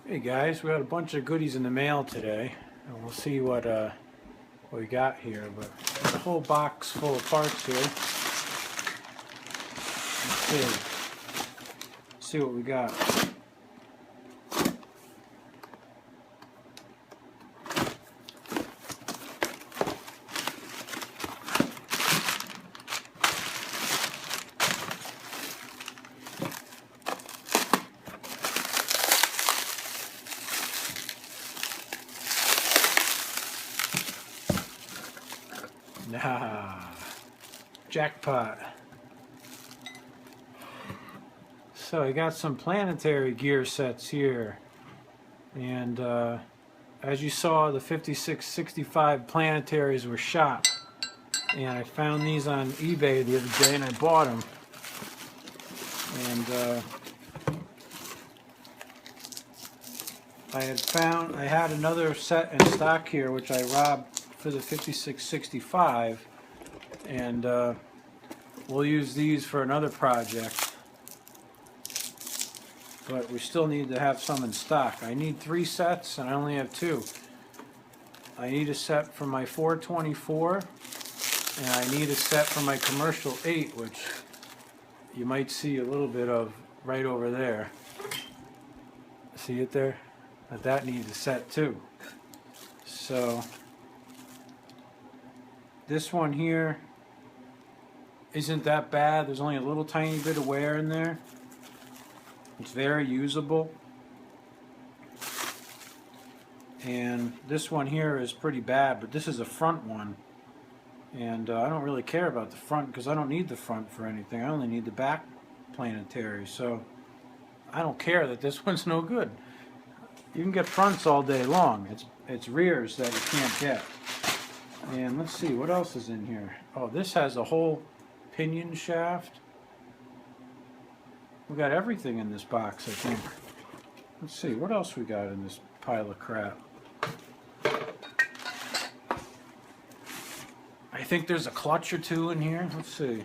Hey guys, we got a bunch of goodies in the mail today, and we'll see what we got here. But there's a whole box full of parts here. Let's see what we got. Nah, jackpot. So I got some planetary gear sets here, and as you saw, the 5665 planetaries were shot, and I found these on eBay the other day and I bought them. And I had another set in stock here which I robbed for the 5665, and we'll use these for another project, but we still need to have some in stock. I need 3 sets and I only have 2. I need a set for my 424 and I need a set for my commercial 8, which you might see a little bit of right over there. See it there? But that needs a set too. So this one here isn't that bad. There's only a little tiny bit of wear in there. It's very usable. And this one here is pretty bad, but this is a front one. And I don't really care about the front because I don't need the front for anything. I only need the back planetary. So I don't care that this one's no good. You can get fronts all day long. It's rears that you can't get. And let's see, what else is in here? Oh, this has a whole pinion shaft. We got everything in this box, I think. Let's see, what else we got in this pile of crap? I think there's a clutch or 2 in here. Let's see.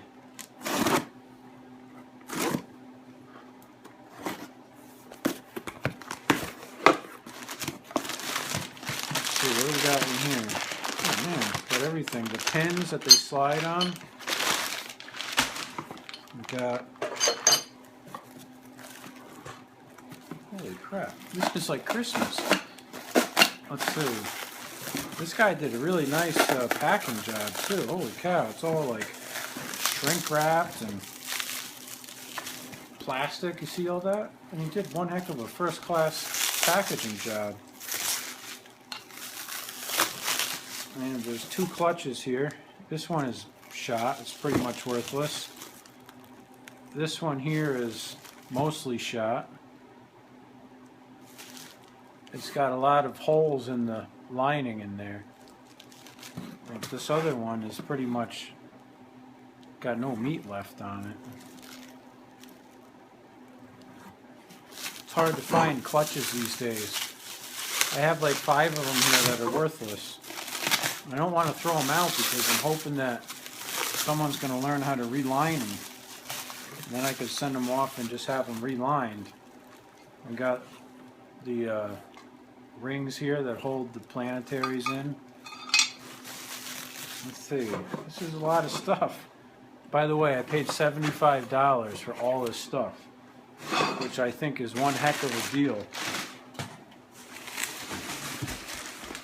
Let's see, what do we got in here? Oh man, got everything. The pins that they slide on. We got... Holy crap, this is like Christmas. Let's see. This guy did a really nice packing job too. Holy cow, it's all like shrink wrapped and plastic. You see all that? And he did one heck of a first class packaging job. And there's 2 clutches here. This one is shot. It's pretty much worthless. This one here is mostly shot. It's got a lot of holes in the lining in there. But this other one is pretty much got no meat left on it. It's hard to find clutches these days. I have like 5 of them here that are worthless. I don't want to throw them out because I'm hoping that someone's going to learn how to reline them. And then I could send them off and just have them relined. I got the rings here that hold the planetaries in. Let's see. This is a lot of stuff. By the way, I paid $75 for all this stuff, which I think is one heck of a deal.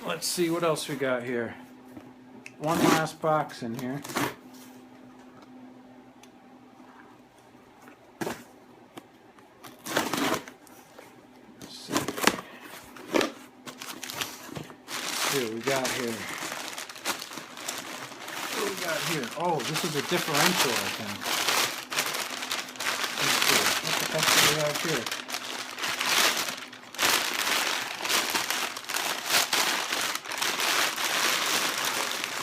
Let's see what else we got here. One last box in here. Let's see what we got here. What do we got here? Oh, this is a differential, I think. Let's see. What the heck do we have here?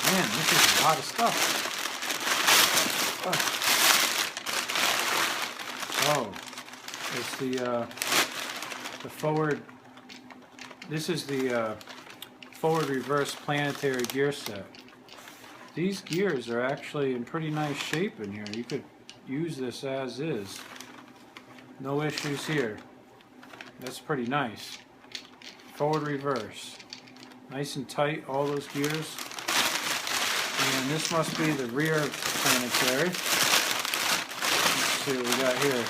Man, this is a lot of stuff. Oh, it's the forward. This is the forward reverse planetary gear set. These gears are actually in pretty nice shape in here. You could use this as is. No issues here. That's pretty nice. forward, reverse. Nice and tight, all those gears. And this must be the rear planetary. Let's see what we got here.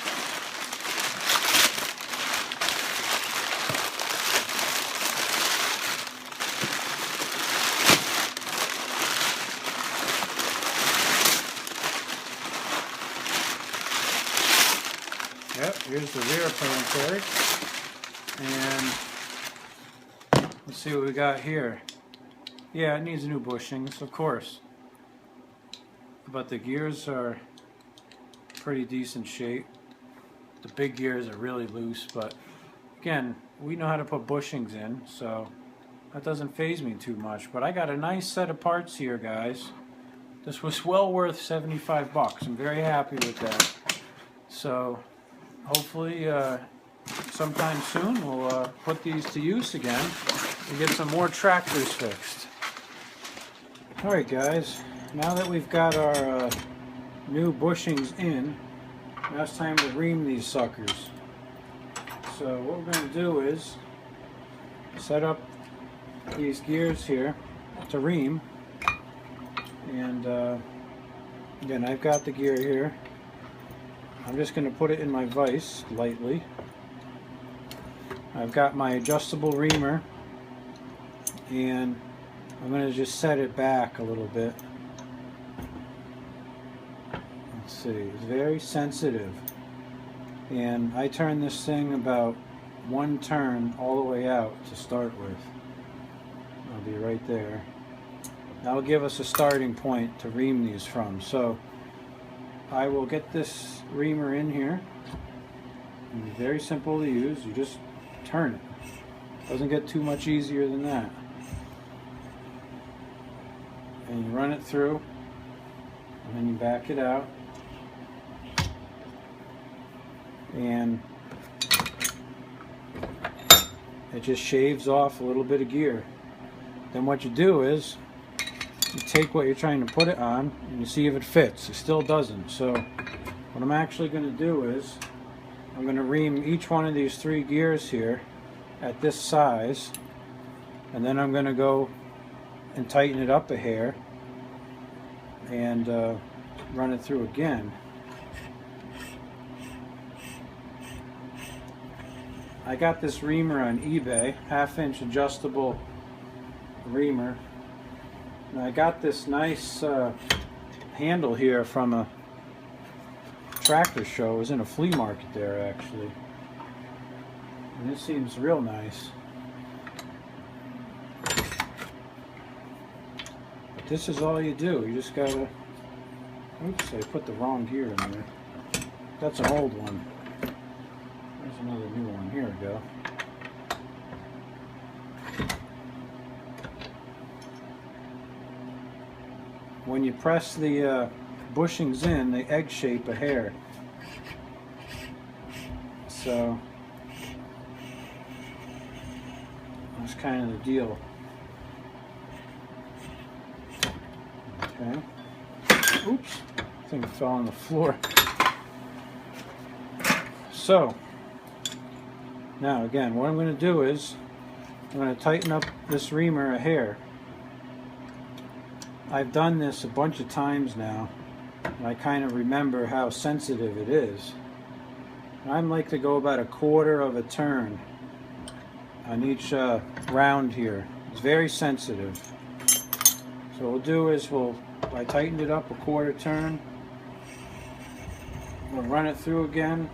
Yep, here's the rear planetary. And let's see what we got here. Yeah, it needs new bushings, of course. But the gears are pretty decent shape. The big gears are really loose, but again, we know how to put bushings in, so that doesn't faze me too much. But I got a nice set of parts here, guys. This was well worth 75 bucks. I'm very happy with that. So hopefully sometime soon we'll put these to use again and get some more tractors fixed. Alright guys, now that we've got our new bushings in, now it's time to ream these suckers. So what we're going to do is set up these gears here to ream, and again, I've got the gear here. I'm just going to put it in my vise lightly. I've got my adjustable reamer, and I'm going to just set it back a little bit. Let's see, it's very sensitive, and I turn this thing about one turn all the way out to start with. I'll be right there. That'll give us a starting point to ream these from. So I will get this reamer in here. It's very simple to use. You just turn it. Doesn't get too much easier than that. And you run it through, and then you back it out, and it just shaves off a little bit of gear. Then what you do is you take what you're trying to put it on and you see if it fits. It still doesn't. So what I'm actually going to do is I'm going to ream each one of these 3 gears here at this size, and then I'm going to go and tighten it up a hair and run it through again. I got this reamer on eBay, 1/2-inch adjustable reamer. And I got this nice handle here from a tractor show. It was in a flea market there actually. And this seems real nice. This is all you do. You just gotta, oops, I put the wrong gear in there. That's an old one. There's another new one. Here we go. When you press the bushings in, they egg shape a hair. So that's kind of the deal. Okay. Oops, I think it fell on the floor. So now again, what I'm going to do is I'm going to tighten up this reamer a hair. I've done this a bunch of times now, and I kind of remember how sensitive it is. I like to go about 1/4 of a turn on each round here. It's very sensitive. So what we'll do is I tightened it up 1/4 turn. We'll run it through again.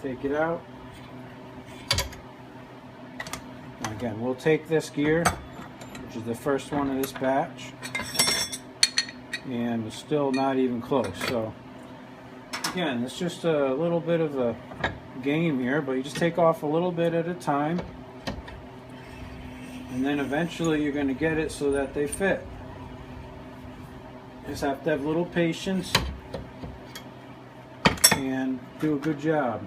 Take it out. Again, we'll take this gear, which is the first one of this batch, and it's still not even close. So again, it's just a little bit of a game here, but you just take off a little bit at a time, and then eventually you're going to get it so that they fit. Just have to have a little patience and do a good job.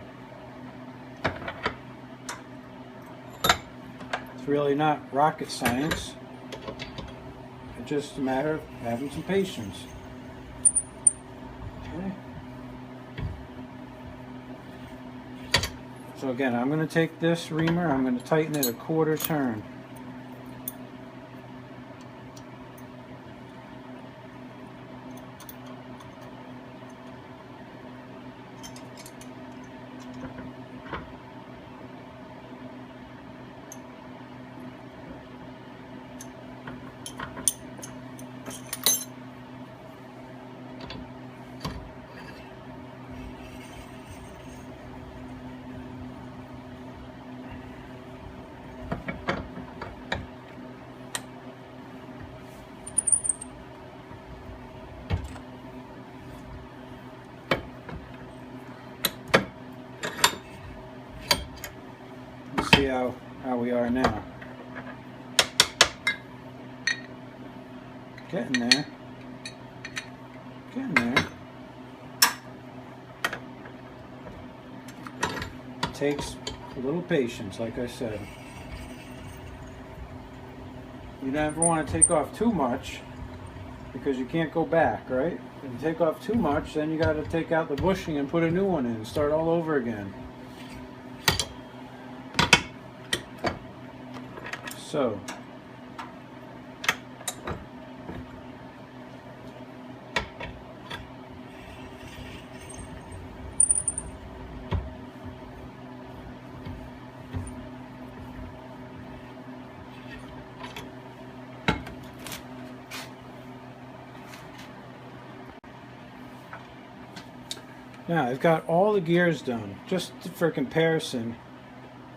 It's really not rocket science. It's just a matter of having some patience. Okay. So again, I'm going to take this reamer, I'm going to tighten it a quarter turn. See how we are now. Getting there. Getting there. It takes a little patience, like I said. You never want to take off too much because you can't go back, right? If you take off too much, then you got to take out the bushing and put a new one in, start all over again. So, now I've got all the gears done. Just for comparison,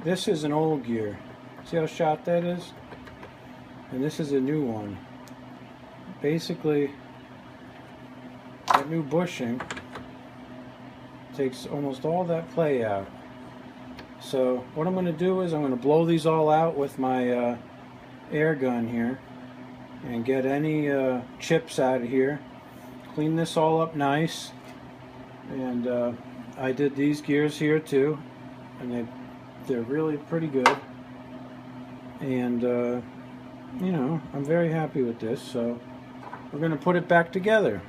this is an old gear. See how shot that is? And this is a new one. Basically, that new bushing takes almost all that play out. So what I'm going to do is I'm going to blow these all out with my air gun here and get any chips out of here. Clean this all up nice. And I did these gears here too, and they're really pretty good. And you know, I'm very happy with this, so we're going to put it back together.